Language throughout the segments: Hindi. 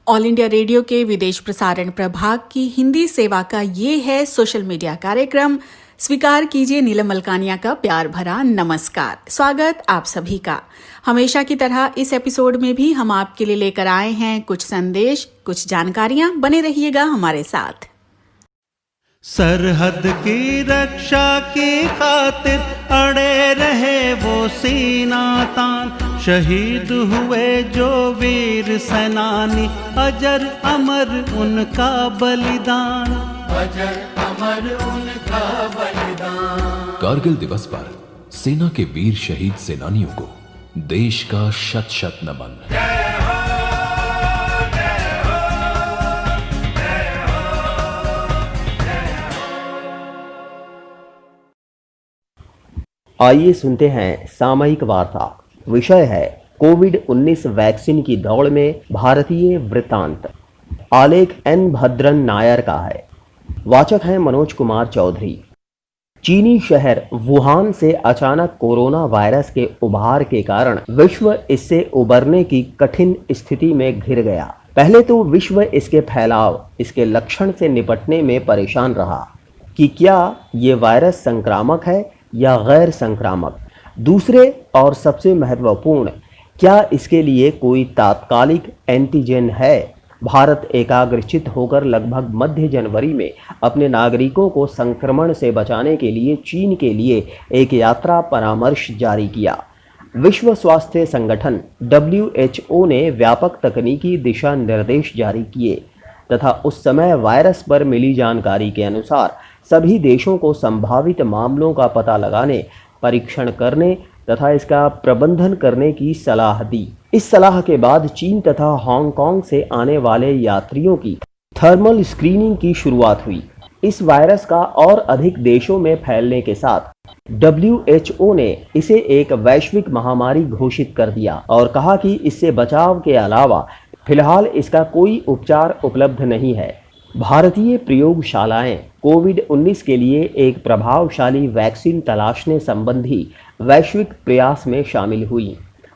ऑल इंडिया रेडियो के विदेश प्रसारण प्रभाग की हिंदी सेवा का ये है सोशल मीडिया कार्यक्रम। स्वीकार कीजिए नीलम मलकानिया का प्यार भरा नमस्कार। स्वागत आप सभी का। हमेशा की तरह इस एपिसोड में भी हम आपके लिए लेकर आए हैं कुछ संदेश, कुछ जानकारियां। बने रहिएगा हमारे साथ। सरहद की रक्षा की खातिर अड़े रहे वो सीना तान, शहीद हुए जो वीर सेनानी, अजर अमर उनका बलिदान, अजर अमर उनका बलिदान। कारगिल दिवस पर सेना के वीर शहीद सेनानियों को देश का शत शत नमन। आइए सुनते हैं सामयिक वार्ता। विषय है कोविड-19 वैक्सीन की दौड़ में भारतीय वृत्तांत। आलेख एन भद्रन नायर का है। वाचक हैं मनोज कुमार चौधरी। चीनी शहर वुहान से अचानक कोरोना वायरस के उभार के कारण विश्व इससे उबरने की कठिन स्थिति में घिर गया। पहले तो विश्व इसके फैलाव, इसके लक्षण से निपटने में परेशान रहा कि क्या ये वायरस संक्रामक है या गैर संक्रामक। दूसरे और सबसे महत्वपूर्ण, क्या इसके लिए कोई तात्कालिक एंटीजन है। भारत एकाग्रचित्त होकर लगभग मध्य जनवरी में अपने नागरिकों को संक्रमण से बचाने के लिए चीन के लिए एक यात्रा परामर्श जारी किया। विश्व स्वास्थ्य संगठन WHO ने व्यापक तकनीकी दिशा निर्देश जारी किए तथा उस समय वायरस पर मिली जानकारी के अनुसार सभी देशों को संभावित मामलों का पता लगाने, परीक्षण करने तथा इसका प्रबंधन करने की सलाह दी। इस सलाह के बाद चीन तथा हांगकांग से आने वाले यात्रियों की थर्मल स्क्रीनिंग की शुरुआत हुई। इस वायरस का और अधिक देशों में फैलने के साथ WHO ने इसे एक वैश्विक महामारी घोषित कर दिया और कहा कि इससे बचाव के अलावा फिलहाल इसका कोई उपचार उपलब्ध नहीं है। भारतीय प्रयोगशालाएं कोविड-19 के लिए एक प्रभावशाली वैक्सीन तलाशने संबंधी वैश्विक प्रयास में शामिल हुई।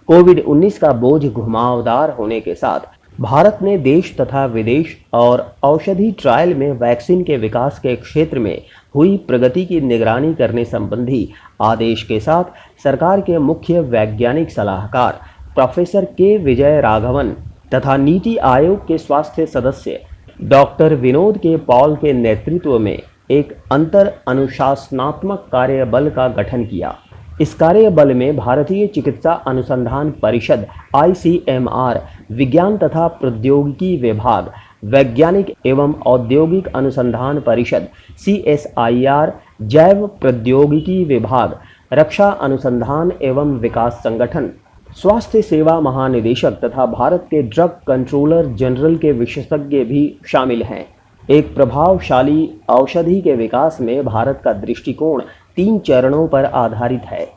कोविड-19 का बोझ घुमावदार होने के साथ भारत ने देश तथा विदेश और औषधि ट्रायल में वैक्सीन के विकास के क्षेत्र में हुई प्रगति की निगरानी करने संबंधी आदेश के साथ सरकार के मुख्य वैज्ञानिक सलाहकार प्रोफेसर के विजय राघवन तथा नीति आयोग के स्वास्थ्य सदस्य डॉक्टर विनोद के पॉल के नेतृत्व में एक अंतर अनुशासनात्मक कार्यबल का गठन किया। इस कार्यबल में भारतीय चिकित्सा अनुसंधान परिषद ICMR, विज्ञान तथा प्रौद्योगिकी विभाग, वैज्ञानिक एवं औद्योगिक अनुसंधान परिषद CSIR, जैव प्रौद्योगिकी विभाग, रक्षा अनुसंधान एवं विकास संगठन, स्वास्थ्य सेवा महानिदेशक तथा भारत के ड्रग कंट्रोलर जनरल के विशेषज्ञ भी शामिल हैं। एक प्रभावशाली औषधि के विकास में भारत का दृष्टिकोण 3 चरणों पर आधारित है।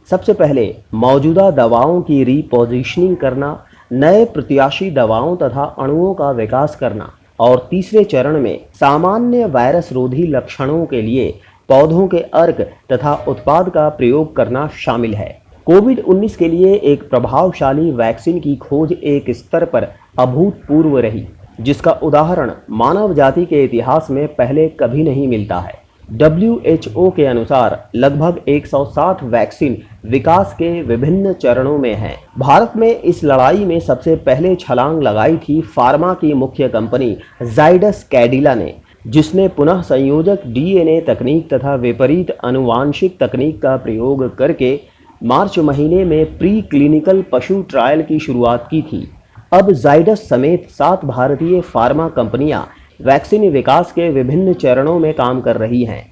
सबसे पहले मौजूदा दवाओं की रीपोजिशनिंग करना, नए प्रत्याशी दवाओं तथा अणुओं का विकास करना और तीसरे चरण में सामान्य वायरस रोधी लक्षणों के लिए पौधों के अर्क तथा उत्पाद का प्रयोग करना शामिल है। कोविड-19 के लिए एक प्रभावशाली वैक्सीन की खोज एक स्तर पर अभूतपूर्व रही, जिसका उदाहरण मानव जाति के इतिहास में पहले कभी नहीं मिलता है। WHO के अनुसार लगभग 160 वैक्सीन विकास के विभिन्न चरणों में हैं। भारत में इस लड़ाई में सबसे पहले छलांग लगाई थी फार्मा की मुख्य कंपनी जाइडस कैडिला ने, जिसने पुनः संयोजक DNA तकनीक तथा विपरीत आनुवांशिक तकनीक का प्रयोग करके मार्च महीने में प्री क्लिनिकल पशु ट्रायल की शुरुआत की थी। अब जाइडस समेत 7 भारतीय फार्मा कंपनियां वैक्सीन विकास के विभिन्न चरणों में काम कर रही हैं।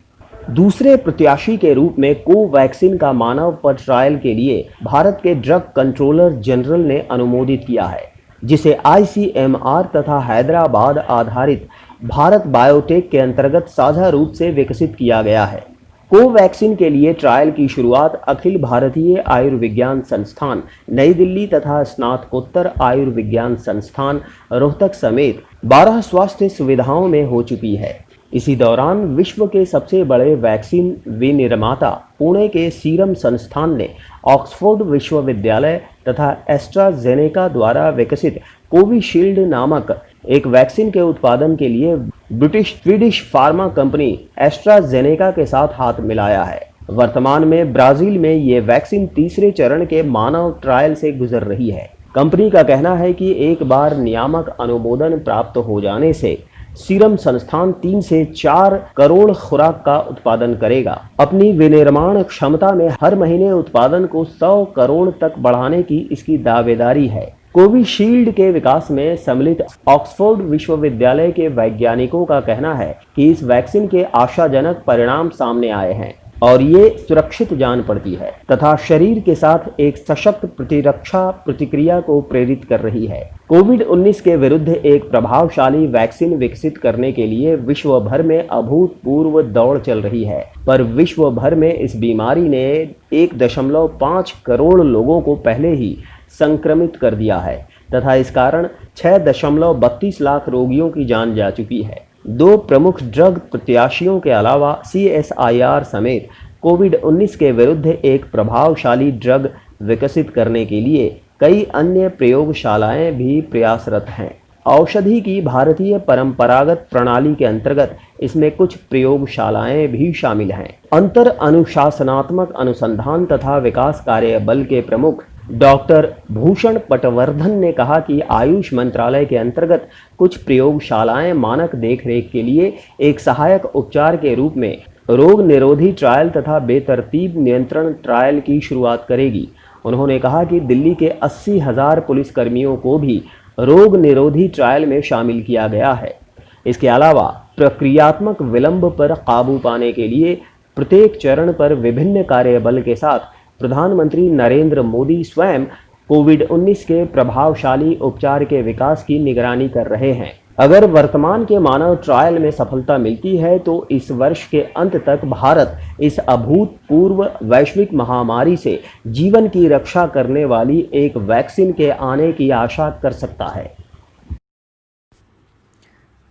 दूसरे प्रत्याशी के रूप में कोवैक्सीन का मानव पर ट्रायल के लिए भारत के ड्रग कंट्रोलर जनरल ने अनुमोदित किया है, जिसे ICMR तथा हैदराबाद आधारित भारत बायोटेक के अंतर्गत साझा रूप से विकसित किया गया है। कोवैक्सीन के लिए ट्रायल की शुरुआत अखिल भारतीय आयुर्विज्ञान संस्थान नई दिल्ली तथा स्नातकोत्तर आयुर्विज्ञान संस्थान रोहतक समेत 12 स्वास्थ्य सुविधाओं में हो चुकी है। इसी दौरान विश्व के सबसे बड़े वैक्सीन विनिर्माता पुणे के सीरम संस्थान ने ऑक्सफोर्ड विश्वविद्यालय तथा एस्ट्राजेनेका द्वारा विकसित कोविशील्ड नामक एक वैक्सीन के उत्पादन के लिए British Swedish pharma company AstraZeneca के साथ हाथ मिलाया है। वर्तमान में ब्राजील में ये वैक्सीन तीसरे चरण के मानव ट्रायल से गुजर रही है। कंपनी का कहना है कि एक बार नियामक अनुमोदन प्राप्त हो जाने से सीरम संस्थान 3 से 4 करोड़ खुराक का उत्पादन करेगा। अपनी विनिर्माण क्षमता में हर महीने उत्पादन को 100 करोड़ तक बढ़ाने की इसकी दावेदारी है। कोविशील्ड के विकास में सम्मिलित ऑक्सफोर्ड विश्वविद्यालय के वैज्ञानिकों का कहना है कि इस वैक्सीन के आशाजनक परिणाम सामने आए हैं और ये सुरक्षित जान पड़ती है तथा शरीर के साथ एक सशक्त प्रतिरक्षा प्रतिक्रिया को प्रेरित कर रही है। कोविड-19 के विरुद्ध एक प्रभावशाली वैक्सीन विकसित करने के लिए विश्व भर में अभूतपूर्व दौड़ चल रही है, पर विश्व भर में इस बीमारी ने 1.5 करोड़ लोगों को पहले ही संक्रमित कर दिया है तथा इस कारण 6.32 लाख रोगियों की जान जा चुकी है। 2 प्रमुख ड्रग प्रत्याशियों के अलावा CSIR समेत कोविड-19 के विरुद्ध एक प्रभावशाली ड्रग विकसित करने के लिए कई अन्य प्रयोगशालाएं भी प्रयासरत हैं। औषधि की भारतीय परंपरागत प्रणाली के अंतर्गत इसमें कुछ प्रयोगशालाएं भी शामिल हैं। अंतर अनुशासनात्मक अनुसंधान तथा विकास कार्य बल के प्रमुख डॉक्टर भूषण पटवर्धन ने कहा कि आयुष मंत्रालय के अंतर्गत कुछ प्रयोगशालाएं मानक देखरेख के लिए एक सहायक उपचार के रूप में रोग निरोधी ट्रायल तथा बेतरतीब नियंत्रण ट्रायल की शुरुआत करेगी। उन्होंने कहा कि दिल्ली के 80,000 पुलिसकर्मियों को भी रोग निरोधी ट्रायल में शामिल किया गया है। इसके अलावा प्रक्रियात्मक विलंब पर काबू पाने के लिए प्रत्येक चरण पर विभिन्न कार्यबल के साथ प्रधानमंत्री नरेंद्र मोदी स्वयं कोविड-19 के प्रभावशाली उपचार के विकास की निगरानी कर रहे हैं। अगर वर्तमान के मानव ट्रायल में सफलता मिलती है तो इस वर्ष के अंत तक भारत इस अभूतपूर्व वैश्विक महामारी से जीवन की रक्षा करने वाली एक वैक्सीन के आने की आशा कर सकता है।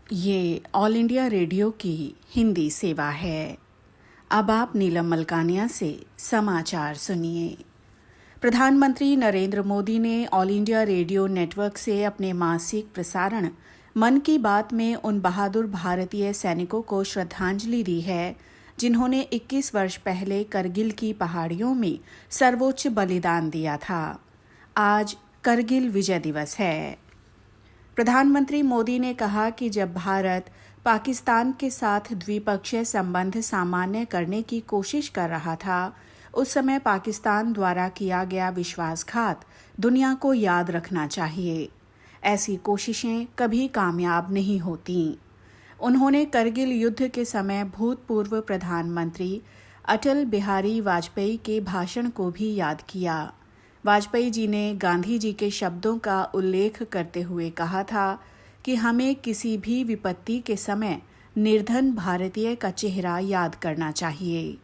ये ऑल इंडिया रेडियो की हिंदी सेवा है। अब आप नीलम मलकानिया से समाचार सुनिए। प्रधानमंत्री नरेंद्र मोदी ने ऑल इंडिया रेडियो नेटवर्क से अपने मासिक प्रसारण मन की बात में उन बहादुर भारतीय सैनिकों को श्रद्धांजलि दी है जिन्होंने 21 वर्ष पहले करगिल की पहाड़ियों में सर्वोच्च बलिदान दिया था। आज करगिल विजय दिवस है। प्रधानमंत्री मोदी ने कहा कि जब भारत पाकिस्तान के साथ द्विपक्षीय संबंध सामान्य करने की कोशिश कर रहा था, उस समय पाकिस्तान द्वारा किया गया विश्वासघात दुनिया को याद रखना चाहिए। ऐसी कोशिशें कभी कामयाब नहीं होती। उन्होंने करगिल युद्ध के समय भूतपूर्व प्रधानमंत्री अटल बिहारी वाजपेयी के भाषण को भी याद किया। वाजपेयी जी ने गांधी जी के शब्दों का उल्लेख करते हुए कहा था कि हमें किसी भी विपत्ति के समय निर्धन भारतीय का चेहरा याद करना चाहिए।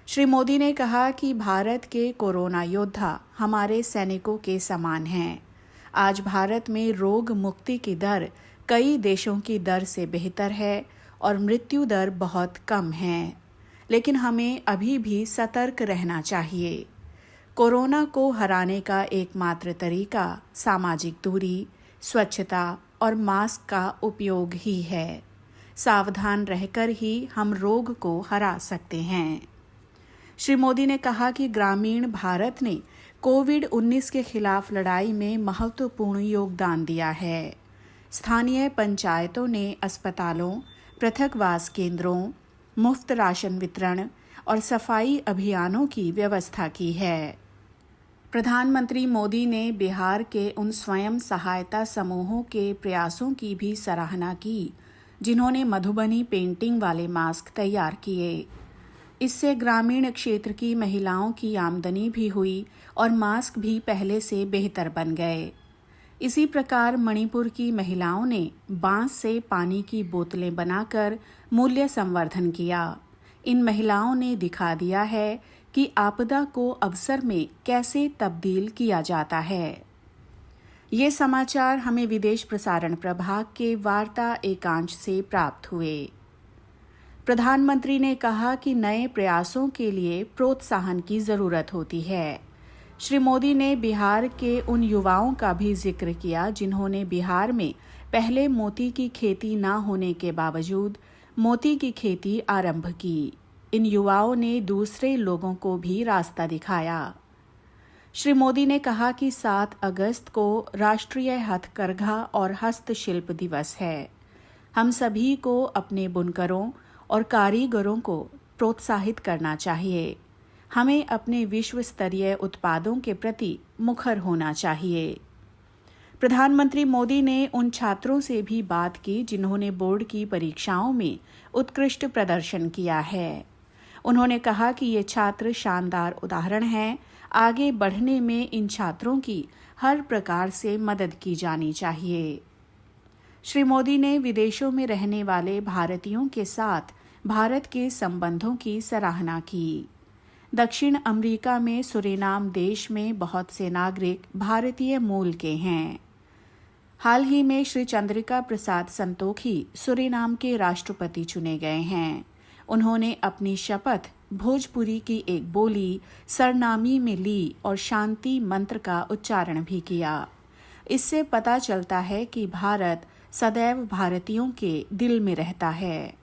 श्री मोदी ने कहा कि भारत के कोरोना योद्धा हमारे सैनिकों के समान हैं। आज भारत में रोग मुक्ति की दर कई देशों की दर से बेहतर है और मृत्यु दर बहुत कम है, लेकिन हमें अभी भी सतर्क रहना चाहिए। कोरोना को हराने का एकमात्र तरीका सामाजिक दूरी, स्वच्छता और मास्क का उपयोग ही है। सावधान रहकर ही हम रोग को हरा सकते हैं। श्री मोदी ने कहा कि ग्रामीण भारत ने कोविड-19 के खिलाफ लड़ाई में महत्वपूर्ण योगदान दिया है। स्थानीय पंचायतों ने अस्पतालों, पृथकवास केंद्रों, मुफ्त राशन वितरण और सफाई अभियानों की व्यवस्था की है। प्रधानमंत्री मोदी ने बिहार के उन स्वयं सहायता समूहों के प्रयासों की भी सराहना की जिन्होंने मधुबनी पेंटिंग वाले मास्क तैयार किए। इससे ग्रामीण क्षेत्र की महिलाओं की आमदनी भी हुई और मास्क भी पहले से बेहतर बन गए। इसी प्रकार मणिपुर की महिलाओं ने बांस से पानी की बोतलें बनाकर मूल्य संवर्धन किया। इन महिलाओं ने दिखा दिया है कि आपदा को अवसर में कैसे तब्दील किया जाता है। ये समाचार हमें विदेश प्रसारण प्रभाग के वार्ता एकांश से प्राप्त हुए। प्रधानमंत्री ने कहा कि नए प्रयासों के लिए प्रोत्साहन की जरूरत होती है। श्री मोदी ने बिहार के उन युवाओं का भी जिक्र किया जिन्होंने बिहार में पहले मोती की खेती न होने के बावजूद मोती की खेती आरंभ की। इन युवाओं ने दूसरे लोगों को भी रास्ता दिखाया। श्री मोदी ने कहा कि 7 अगस्त को राष्ट्रीय हथकरघा और हस्तशिल्प दिवस है। हम सभी को अपने बुनकरों और कारीगरों को प्रोत्साहित करना चाहिए। हमें अपने विश्व स्तरीय उत्पादों के प्रति मुखर होना चाहिए। प्रधानमंत्री मोदी ने उन छात्रों से भी बात की जिन्होंने बोर्ड की परीक्षाओं में उत्कृष्ट प्रदर्शन किया है। उन्होंने कहा कि ये छात्र शानदार उदाहरण हैं। आगे बढ़ने में इन छात्रों की हर प्रकार से मदद की जानी चाहिए। श्री मोदी ने विदेशों में रहने वाले भारतीयों के साथ भारत के संबंधों की सराहना की। दक्षिण अमेरिका में सूरीनाम देश में बहुत से नागरिक भारतीय मूल के हैं। हाल ही में श्री चंद्रिका प्रसाद संतोखी सूरीनाम के राष्ट्रपति चुने गए हैं। उन्होंने अपनी शपथ भोजपुरी की एक बोली सरनामी में ली और शांति मंत्र का उच्चारण भी किया। इससे पता चलता है कि भारत सदैव भारतीयों के दिल में रहता है।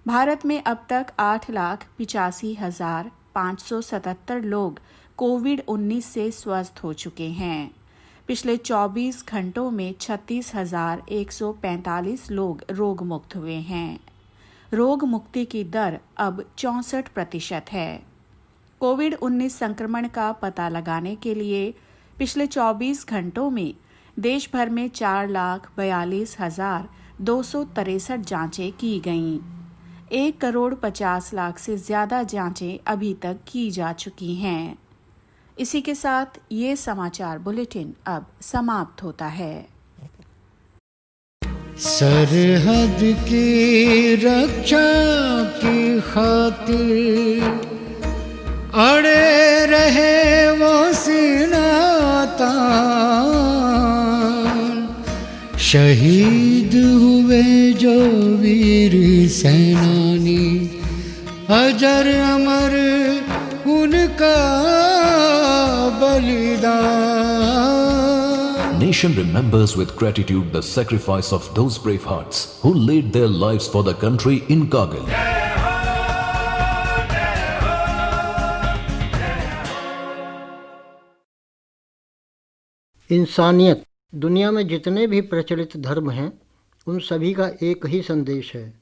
भारत में अब तक 8,85,577 लोग कोविड-19 से स्वस्थ हो चुके हैं। पिछले 24 घंटों में 36,145 लोग रोग मुक्त हुए हैं। रोग मुक्ति की दर अब 64% है। कोविड-19 संक्रमण का पता लगाने के लिए पिछले 24 घंटों में देश भर में 4,42,263 जांचें की गईं। 1,50,00,000 से ज्यादा जांचें अभी तक की जा चुकी हैं। इसी के साथ ये समाचार बुलेटिन अब समाप्त होता है। सरहद की रक्षा की खातिर अड़े रहे वो सीना तान, शहीद हुए जो वीर सेनानी, अजर अमर उनका बलिदान। Nation remembers with gratitude the sacrifice of those brave hearts who laid their lives for the country in Kargil. इंसानियत। दुनिया में जितने भी प्रचलित धर्म हैं उन सभी का एक ही संदेश है,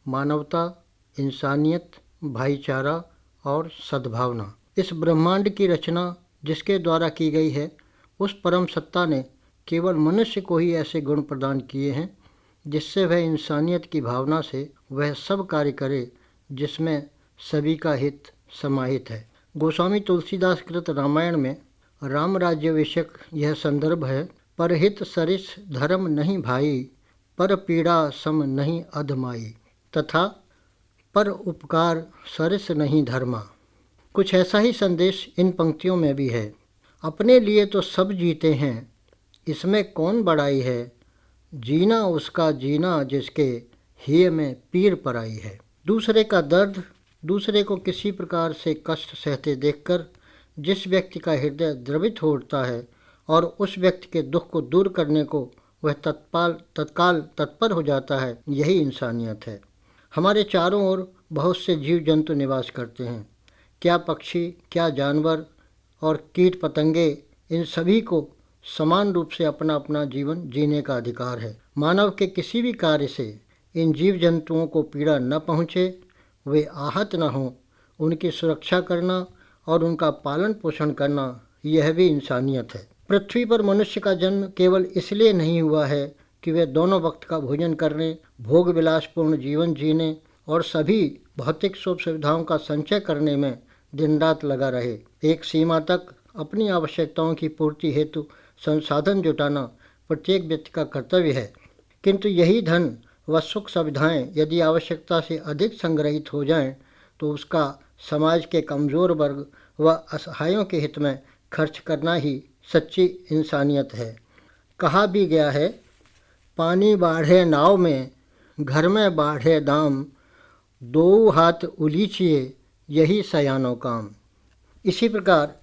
मानवता, इंसानियत, भाईचारा और सद्भावना। इस ब्रह्मांड की रचना जिसके द्वारा की गई है उस परम सत्ता ने केवल मनुष्य को ही ऐसे गुण प्रदान किए हैं जिससे वह इंसानियत की भावना से वह सब कार्य करे जिसमें सभी का हित समाहित है। गोस्वामी तुलसीदास कृत रामायण में राम राज्य विषयक यह संदर्भ है। परहित सरिस धर्म नहीं भाई, पर पीड़ा सम नहीं अधमाई, तथा पर उपकार सरिस नहीं धर्मा। कुछ ऐसा ही संदेश इन पंक्तियों में भी है। अपने लिए तो सब जीते हैं, इसमें कौन बड़ाई है, जीना उसका जीना जिसके हिय में पीर पराई है। दूसरे का दर्द, दूसरे को किसी प्रकार से कष्ट सहते देखकर जिस व्यक्ति का हृदय द्रवित हो उठता है और उस व्यक्ति के दुख को दूर करने को वह तत्काल तत्पर हो जाता है, यही इंसानियत है। हमारे चारों ओर बहुत से जीव जंतु निवास करते हैं। क्या पक्षी, क्या जानवर और कीट पतंगे, इन सभी को समान रूप से अपना अपना जीवन जीने का अधिकार है। मानव के किसी भी कार्य से इन जीव जंतुओं को पीड़ा न पहुँचे, वे आहत न हों, उनकी सुरक्षा करना और उनका पालन पोषण करना, यह भी इंसानियत है। पृथ्वी पर मनुष्य का जन्म केवल इसलिए नहीं हुआ है कि वे दोनों वक्त का भोजन करने, भोग विलासपूर्ण जीवन जीने और सभी भौतिक सुख सुविधाओं का संचय करने में दिन रात लगा रहे। एक सीमा तक अपनी आवश्यकताओं की पूर्ति हेतु संसाधन जुटाना प्रत्येक व्यक्ति का कर्तव्य है, किंतु यही धन व सुख सुविधाएं यदि आवश्यकता से अधिक संग्रहित हो जाएं तो उसका समाज के कमज़ोर वर्ग व असहायों के हित में खर्च करना ही सच्ची इंसानियत है। कहा भी गया है, पानी बाढ़े नाव में, घर में बाढ़े दाम, दो हाथ उलीचिए यही सयानो काम। इसी प्रकार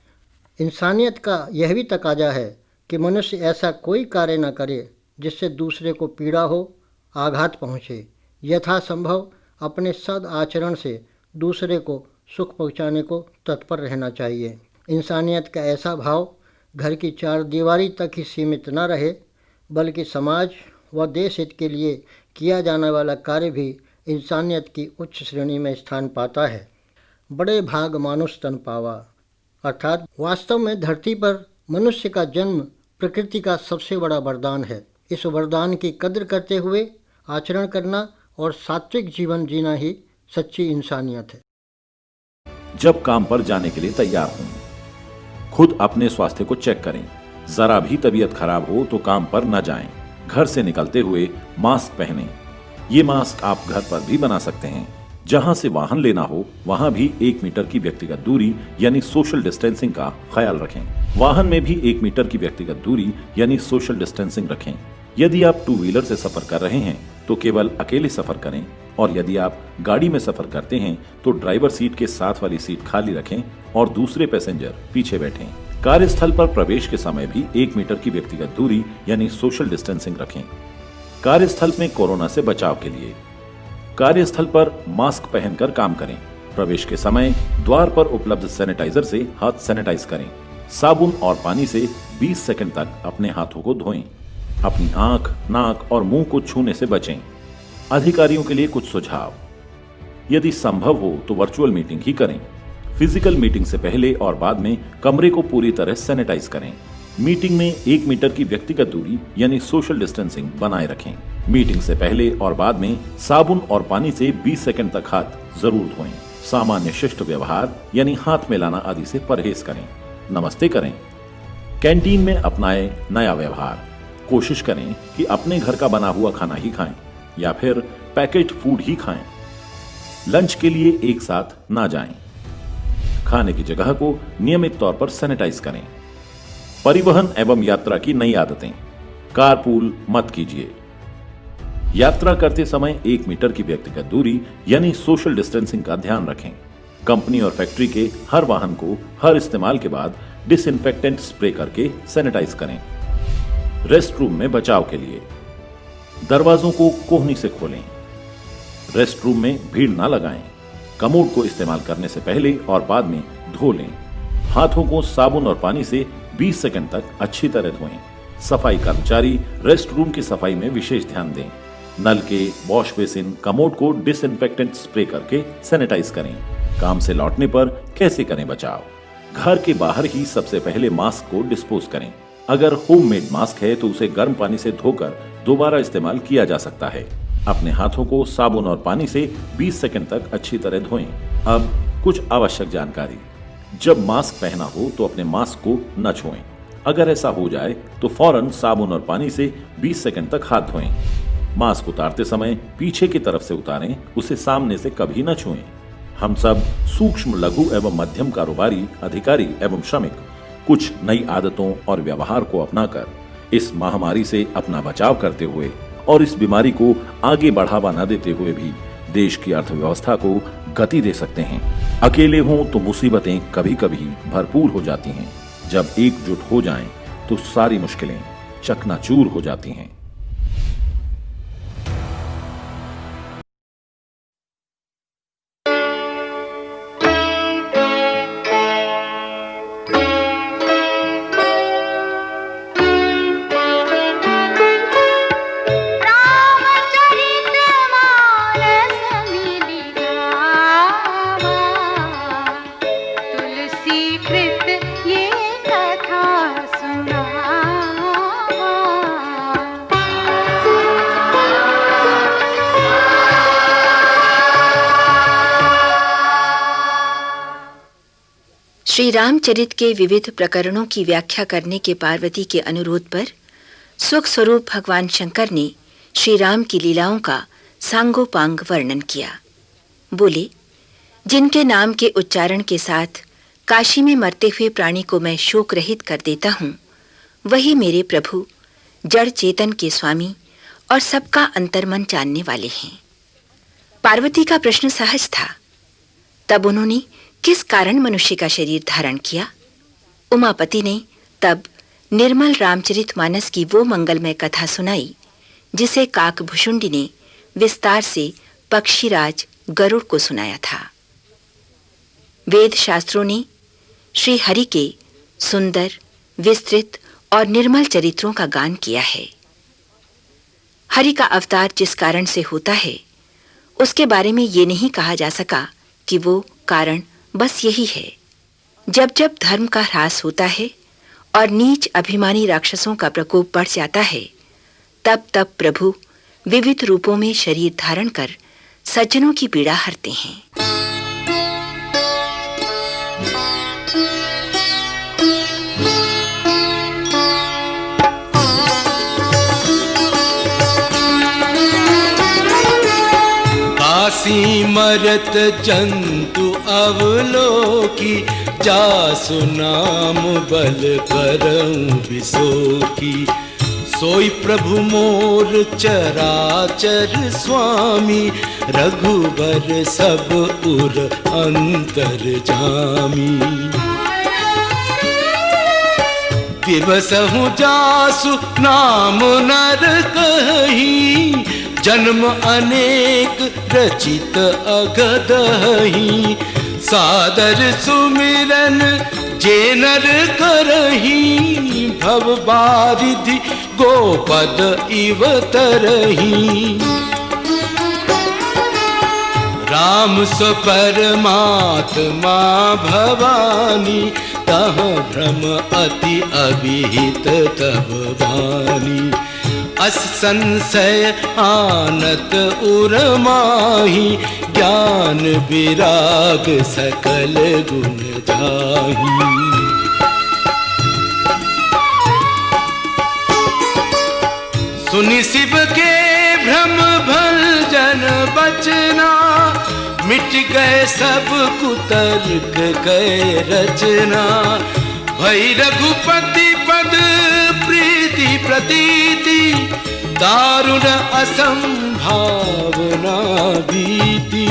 इंसानियत का यह भी तकाजा है कि मनुष्य ऐसा कोई कार्य न करे जिससे दूसरे को पीड़ा हो, आघात पहुँचे। यथासंभव अपने सद आचरण से दूसरे को सुख पहुँचाने को तत्पर रहना चाहिए। इंसानियत का ऐसा भाव घर की चार दीवारी तक ही सीमित न रहे, बल्कि समाज व देश हित के लिए किया जाने वाला कार्य भी इंसानियत की उच्च श्रेणी में स्थान पाता है। बड़े भाग मानुष तन पावा, अर्थात वास्तव में धरती पर मनुष्य का जन्म प्रकृति का सबसे बड़ा वरदान है। इस वरदान की कद्र करते हुए आचरण करना और सात्विक जीवन जीना ही सच्ची इंसानियत है। जब काम पर जाने के लिए तैयार हों, खुद अपने स्वास्थ्य को चेक करें। जरा भी तबीयत खराब हो तो काम पर न जाएं। घर से निकलते हुए मास्क पहनें। ये मास्क आप घर पर भी बना सकते हैं। जहां से वाहन लेना हो वहां भी 1 मीटर की व्यक्तिगत दूरी यानी सोशल डिस्टेंसिंग का ख्याल रखें। वाहन में भी 1 मीटर की व्यक्तिगत दूरी यानी सोशल डिस्टेंसिंग रखें। यदि आप 2 व्हीलर से सफर कर रहे हैं तो केवल अकेले सफर करें, और यदि आप गाड़ी में सफर करते हैं तो ड्राइवर सीट के साथ वाली सीट खाली रखें और दूसरे पैसेंजर पीछे बैठें। कार्यस्थल पर प्रवेश के समय भी 1 मीटर की व्यक्तिगत दूरी यानी सोशल डिस्टेंसिंग रखें। कार्यस्थल में कोरोना से बचाव के लिए कार्यस्थल पर मास्क पहनकर काम करें। प्रवेश के समय द्वार पर उपलब्ध सैनिटाइजर से हाथ सैनिटाइज करें। साबुन और पानी से 20 सेकंड तक अपने हाथों को धोएं। अपनी आंख, नाक और मुंह को छूने से बचें। अधिकारियों के लिए कुछ सुझाव। यदि संभव हो तो वर्चुअल मीटिंग ही करें। फिजिकल मीटिंग से पहले और बाद में कमरे को पूरी तरह सैनिटाइज करें। मीटिंग में 1 मीटर की व्यक्तिगत दूरी यानी सोशल डिस्टेंसिंग बनाए रखें। मीटिंग से पहले और बाद में साबुन और पानी से 20 सेकंड तक हाथ जरूर धोएं। सामान्य शिष्ट व्यवहार यानी हाथ मिलाना आदि से परहेज करें। नमस्ते करें। कैंटीन में अपनाएं नया व्यवहार। कोशिश करें कि अपने घर का बना हुआ खाना ही खाएं या फिर पैकेट फूड ही खाएं। लंच के लिए एक साथ ना जाएं। खाने की जगह को नियमित तौर पर सैनिटाइज करें। परिवहन एवं यात्रा की नई आदतें। कारपूल मत कीजिए। यात्रा करते समय 1 मीटर की व्यक्तिगत दूरी यानी सोशल डिस्टेंसिंग का ध्यान रखें। कंपनी और फैक्ट्री के हर वाहन को हर इस्तेमाल के बाद डिसइंफेक्टेंट स्प्रे करके सैनिटाइज करें। रेस्ट रूम में बचाव के लिए दरवाजों को कोहनी से खोलें। रेस्ट रूम में भीड़ ना लगाएं। कमोड को इस्तेमाल करने से पहले और बाद में धो लें। हाथों को साबुन और पानी से 20 सेकंड तक अच्छी तरह धोएं। सफाई कर्मचारी रेस्ट रूम की सफाई में विशेष ध्यान दें। नल के, वॉश बेसिन, कमोड को डिसइंफेक्टेंट स्प्रे करके सैनिटाइज करें। काम से लौटने पर कैसे करें बचाव? घर के बाहर ही सबसे पहले मास्क को डिस्पोज करें। अगर होममेड मास्क है तो उसे गर्म पानी से धोकर दोबारा इस्तेमाल किया जा सकता है। अपने हाथों को साबुन और पानी से 20 सेकंड तक अच्छी तरह धोएं। अब कुछ आवश्यक जानकारी। जब मास्क पहना हो तो अपने मास्क को न छुएं। अगर ऐसा हो जाए तो फौरन साबुन और पानी से 20 सेकंड तक हाथ धोएं। मास्क उतारते समय पीछे की तरफ से उतारें, उसे सामने से कभी न छुएं। हम सब सूक्ष्म, लघु एवं मध्यम कारोबारी, अधिकारी एवं श्रमिक कुछ नई आदतों और व्यवहार को अपनाकर इस महामारी से अपना बचाव करते हुए और इस बीमारी को आगे बढ़ावा न देते हुए भी देश की अर्थव्यवस्था को गति दे सकते हैं। अकेले हों तो मुसीबतें कभी कभी भरपूर हो जाती हैं। जब एकजुट हो जाएं तो सारी मुश्किलें चकनाचूर हो जाती हैं। श्री रामचरित के विविध प्रकरणों की व्याख्या करने के पार्वती के अनुरोध पर सुख स्वरूप भगवान शंकर ने श्री राम की लीलाओं का सांगोपांग वर्णन किया। बोले, जिनके नाम के उच्चारण के साथ काशी में मरते हुए प्राणी को मैं शोक रहित कर देता हूँ, वही मेरे प्रभु जड़ चेतन के स्वामी और सबका अंतर्मन जानने वाले हैं। पार्वती का प्रश्न सहज था। तब उन्होंने किस कारण मनुष्य का शरीर धारण किया? उमापति ने तब निर्मल रामचरितमानस की वो मंगलमय कथा सुनाई जिसे काकभुशुंडी ने विस्तार से पक्षीराज गरुड़ को सुनाया था। वेद शास्त्रों ने श्री हरि के सुंदर, विस्तृत और निर्मल चरित्रों का गान किया है। हरि का अवतार जिस कारण से होता है उसके बारे में ये नहीं कहा जा सका कि वो कारण बस यही है। जब जब धर्म का ह्रास होता है और नीच अभिमानी राक्षसों का प्रकोप बढ़ जाता है, तब तब प्रभु विविध रूपों में शरीर धारण कर सज्जनों की पीड़ा हरते हैं। कासी मरत जंतु अवलोकी, जासु नाम बल करऊं विसोकी। सोई प्रभु मोर चराचर स्वामी, रघुबर सब उर अंतर जामी। दिवसहु जासु नाम नर कहीं, जन्म अनेक रचित अगदहि। सादर सुमिरन जे नर करही, भव बारिधि गोपद इव तरही। राम सो परमात्मा भवानी, तह भ्रम अति अभिहित तब वानी। अस संशय आनत उर्माही, ज्ञान विराग सकल गुण जाही। सुनि शिव के भ्रम भंजन बचना, मिट गए सब कुतर्क कै रचना। भई रघुपति पद प्रीति प्रतीति, दारुण असंभावना भीति।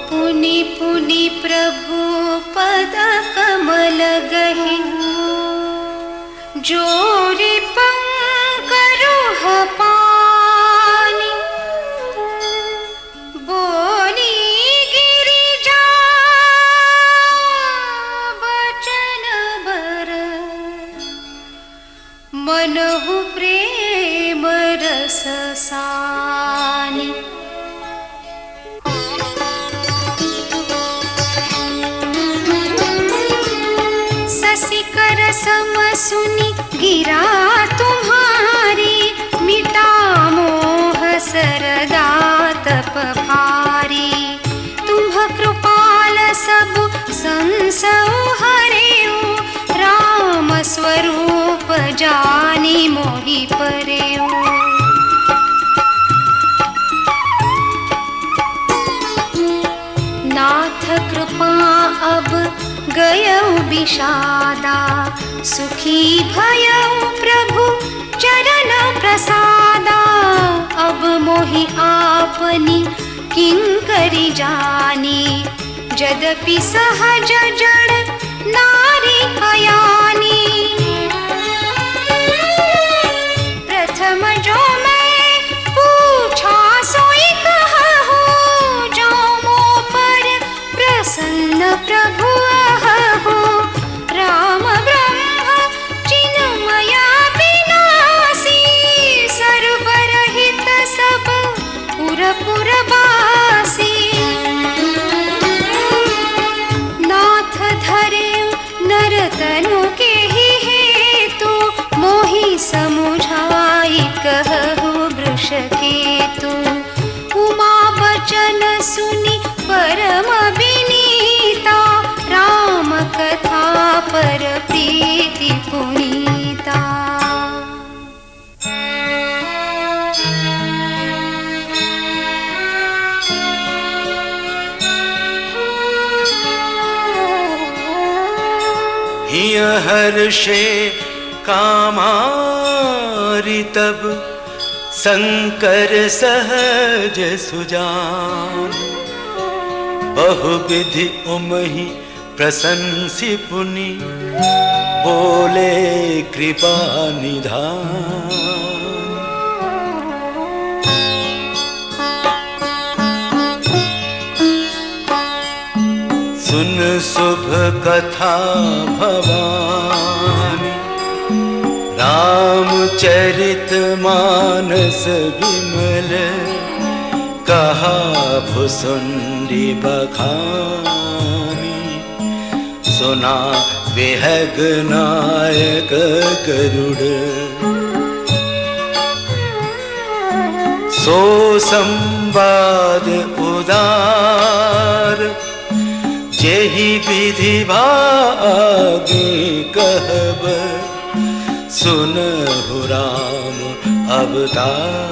पुनि पुनि प्रभु पद कमल गहि, जोरि पंकरुह पानी। बोली गिरिजा बचन बर, मनहु प्रेम रस सानी। शशिकर सम सुनि गिरा तुम्हारी, मिटा मोह सरदा तप भारी। तुम्ह कृपाल सब संसव हरेऊ, राम स्वरूप जानी मोहि परेऊ। नाथ कृपा अब गयऊ विषादा, सुखी भयऊ प्रभु चरण प्रसादा। अब मोहि आपनी किंकरी जानी, यद्यपि सहज जड़ नारी अयानी। प्रथम जो मैं पूछा सोई कहूँ, जो मो पर प्रसन्न प्रभु अहु। राम ब्रह्म चिन्मया विनाशी, सर्वरहित सब पुर पुरवासी। नाथ धरे नर तनु के ही हेतु, मोहि समुझाई कहु वृष केतु। उमा बचन सुनि परम विनीता, राम कथा पर प्रीति पुनीता। हिय हर्षे कामारि तब शंकर सहज सुजान। बहुविधि उमहि प्रशंसी पुनि बोले कृपा निधान। सुन शुभ कथा भवानी रामचरित मानस विमल। कहा भुसुंडी बखानी सुना विहग नायक गरुड़। सो संवाद उदार जेहि विधि भागे कहब। सुनहु राम अवतार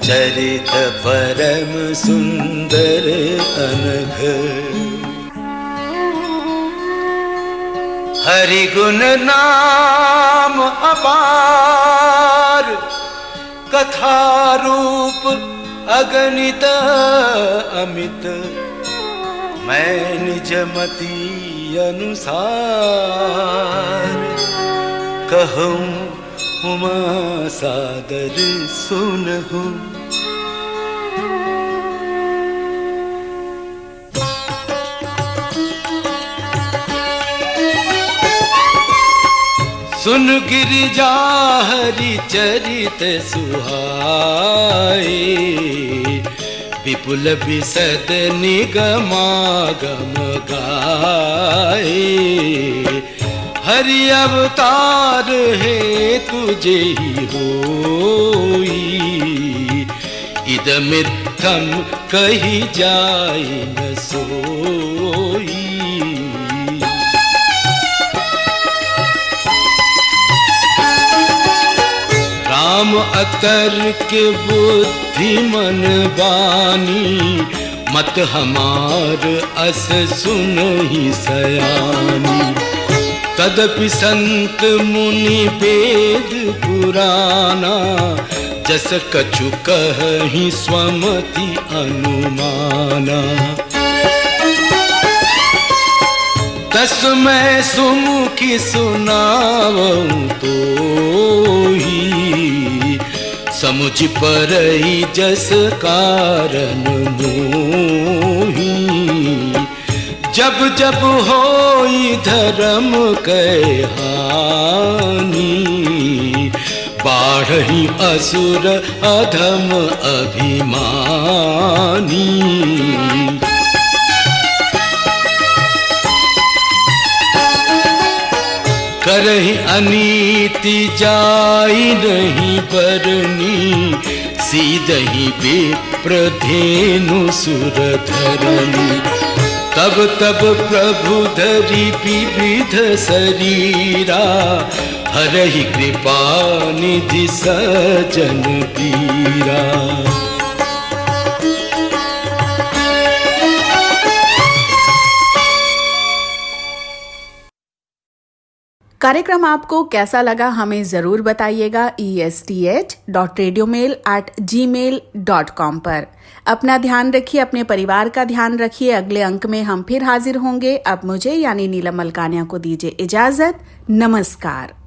चरित परम सुंदर अनघ। हरि गुण नाम अपार कथा रूप अगणित अमित। मैं निज मति अनुसार कहूँ उमा सादर सुनहु। सुन गिरिजा हरि चरित सुहाए। विपुल विशद निगमागम गाए। हरि अवतार है तुझे ही होई। इदमित्थम कही जाए न सोई। राम अतर्क बुद्धि मन बानी। मत हमार अस सुनहि सयानी। तदपि संत मुनि वेद पुराना। जस कछु कहि स्वमति अनुमाना। तस्मै सुमुखी सुनावऊं तोही। समुझ परई जस कारण मोही। जब जब होई धर्म कै हानि। बाढ़हि असुर अधम अभिमानी। करहि अनीति जाई नहीं बरनी। सीधहि विप्र धेनु सुर धरनी। तब तब प्रभु धरि विविध शरीरा। हरहि कृपा निधि सजन पीरा। कार्यक्रम आपको कैसा लगा हमें ज़रूर बताइएगा esth.radiomail@gmail.com पर। अपना ध्यान रखिए, अपने परिवार का ध्यान रखिए। अगले अंक में हम फिर हाजिर होंगे। अब मुझे यानी नीलम मलकानिया को दीजिए इजाज़त। नमस्कार।